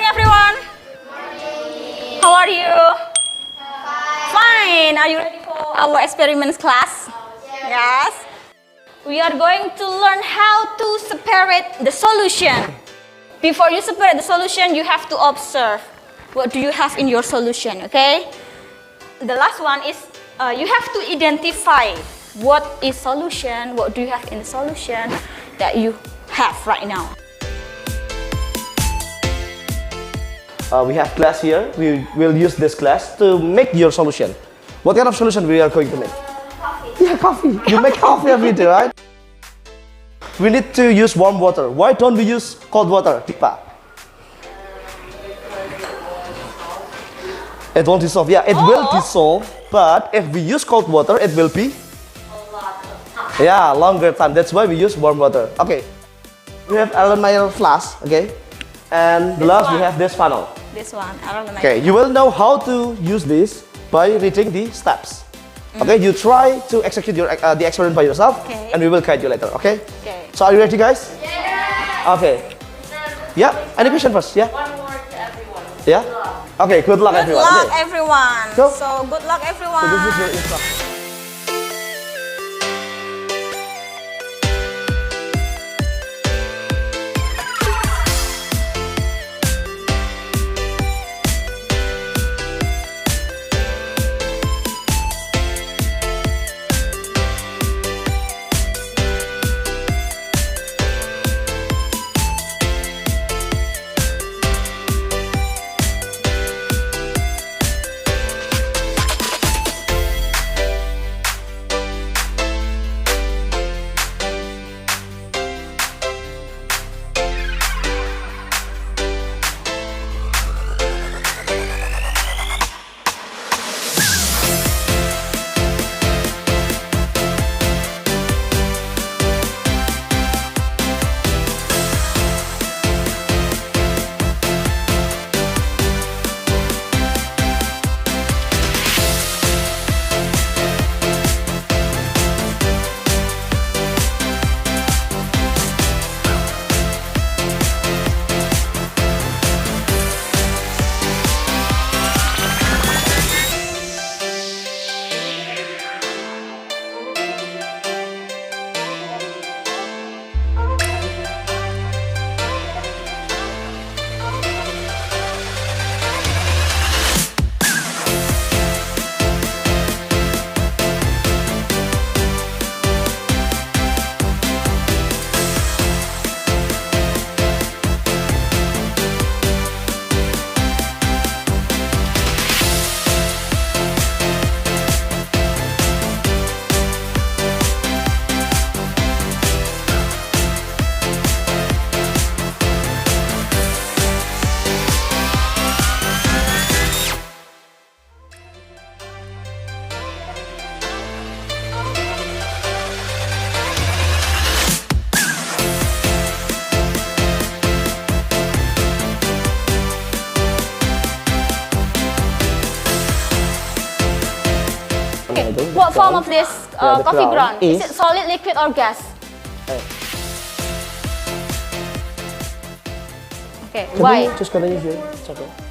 morning, everyone. How are you? Fine. Are you ready for our experiments class? Yes. We are going to learn how to separate the solution. Before you separate the solution, you have to observe what do you have in your solution, okay? The last one is you have to identify what is solution, what do you have in the solution that you have right now. We have glass here. We will use this glass to make your solution. What kind of solution we are going to make? Coffee. Yeah, coffee. You make coffee every day, right? We need to use warm water. Why don't we use cold water, Tipa? It won't dissolve. Yeah, it will dissolve. But if we use cold water, it will be a lot of time. Yeah, longer time. That's why we use warm water. Okay. We have aluminium flask. Okay. And the last we have this funnel. This one, aluminium. Okay, you will know how to use this by reading the steps. Okay, you try to execute your the experiment by yourself, and we will guide you later. Okay. Okay. So are you ready, guys? Yeah. Okay. Yeah. Any question first? Yeah. One more to everyone. Yeah. Okay. Good luck, everyone. Good luck, Okay. everyone. Go. So good luck, everyone. So this is your instruction. What form of this the coffee ground ground? Is it solid, liquid, or gas? Okay, Can why? you just continue here? It's okay.